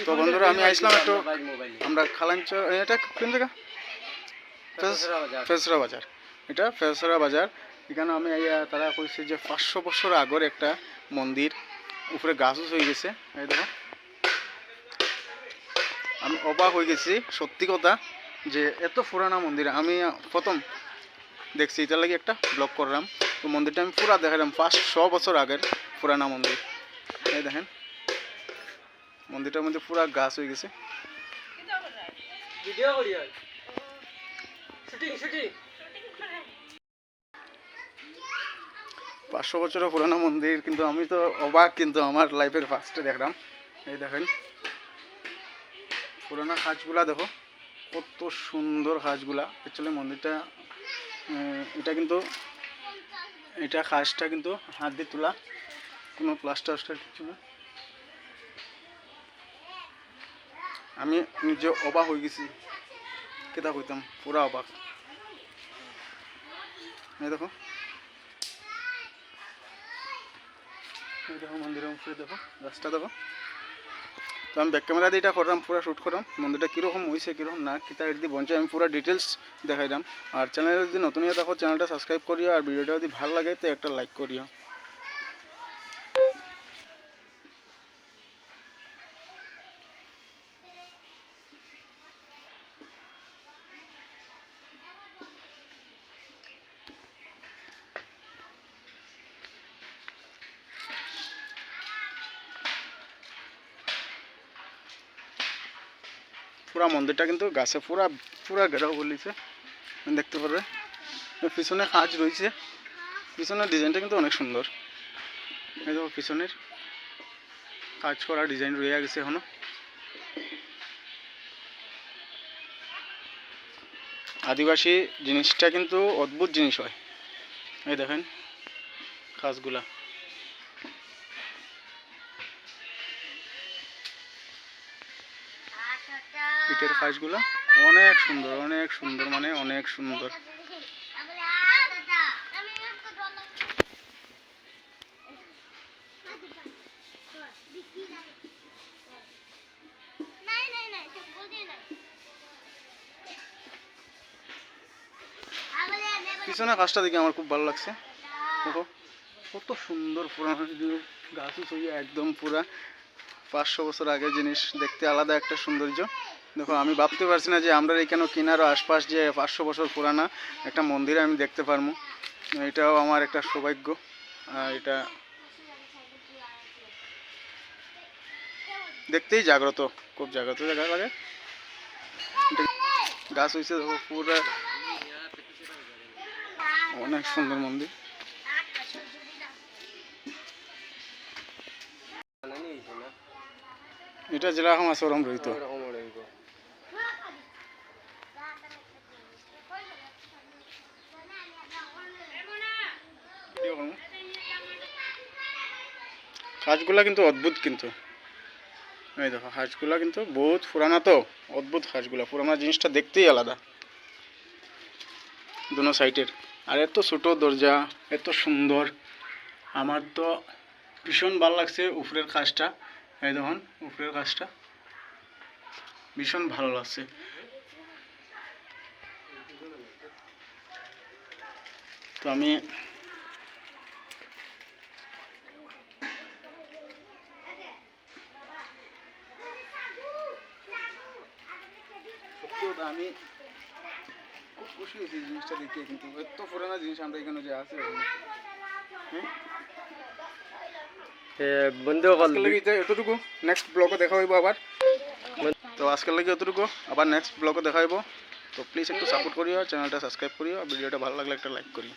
তো বন্ধুরা আমি আসলাম একটু আমরা খালাঞ্চ এটা কোন জায়গা ফেসরা বাজার এটা ফেসরা বাজার এখানে আমি তারা কইছে যে 500 বছর আগের একটা মন্দির উপরে গাছ হয়ে গেছে এই দেখো আমি অবাক হয়ে গেছি সত্যি কথা যে এত পুরানা মন্দির আমি প্রথম দেখছি এটার লাগে একটা ব্লগ করলাম তো মন্দিরটা আমি পুরা দেখালাম 500 বছর আগের পুরানা মন্দির এই দেখেন মন্দিরটার মধ্যে পুরা গাছ হয়ে গেছে ভিডিও করি হয় শুটিং 500 বছরের পুরানো মন্দির কিন্তু আমি তো অবাক কিন্তু আমার লাইফের ফার্স্টে দেখলাম এই দেখেন পুরানো কাজগুলা দেখো কত সুন্দর কাজগুলা অ্যাকচুয়ালি মন্দিরটা এটা কাজটা কিন্তু হাত দিয়ে তোলা কোনো প্লাস্টার কিছু না আমি নিজে অবাক হয়ে গেছি কেটা কইতাম পুরা অবাক এই দেখো মন্দিরের উপরে দেখো রাস্তা দেখো তো আমি ব্যাক ক্যামেরা দিয়ে এটা করলাম পুরো শ্যুট করলাম মন্দিরটা কীরকম হয়েছে কীরকম না কিতা যদি বঞ্চে আমি পুরো ডিটেলস দেখাইলাম আর চ্যানেলে যদি নতুন হয়ে থাকো চ্যানেলটা সাবস্ক্রাইব করিও আর ভিডিওটা যদি ভালো লাগে তো একটা লাইক করিও পুরা মন্দিরটা কিন্তু গাছে পুরা পুরা ঘেরাও বলিছে দেখতে পারবে পিছনে কাজ রয়েছে পিছনের ডিজাইনটা কিন্তু অনেক সুন্দর এই দেখো পিছনের কাজ করা ডিজাইন রয়ে গেছে এখনো আদিবাসী জিনিসটা কিন্তু অদ্ভুত জিনিস হয় এই দেখেন কাজগুলা ইটের কাজগুলো অনেক সুন্দর মানে অনেক সুন্দর পিছনে কাজটা দেখে আমার খুব ভালো লাগছে দেখো কত সুন্দর পুরানো গাছ হইয়া একদম পুরা 500 বছর আগের জিনিস দেখতে আলাদা একটা সৌন্দর্য দেখো আমি ভাবতে পারছি না যে আমরা এখানে কিনারও আশপাশ যে 500 বছর পুরানা একটা মন্দির আমি দেখতে পারবো এটাও আমার একটা সৌভাগ্য এটা দেখতেই জাগ্রত খুব জাগ্রত জায়গা লাগে গাছ হয়েছে দেখো পুরো অনেক সুন্দর মন্দির এটা জেলা হামাসরম রইত কাজগুলা কিন্তু অদ্ভুত কিন্তু এই দেখো কাজগুলা কিন্তু বহুত পুরানা তো অদ্ভুত কাজগুলা পুরানা জিনিসটা দেখতেই আলাদা দুনো সাইডের আর এত ছোট দরজা এত সুন্দর আমার তো ভীষণ ভালো লাগছে উপরের কাজটা এই দেখুন উপরের কাজটা ভীষণ ভালো লাগছে তো আমি আমি খুব খুশি হয়েছি জিনিসটা দেখে কিন্তু এত পুরানা জিনিস আমরা এখানে যে আছে এতটুকু নেক্সট ব্লগে দেখা হইব আবার তো আজকের লাগে এতটুকু আবার নেক্সট ব্লগে দেখা হইব তো প্লিজ একটু সাপোর্ট করিও চ্যানেলটা সাবস্ক্রাইব করিও ভিডিওটা ভালো লাগলে একটা লাইক করিও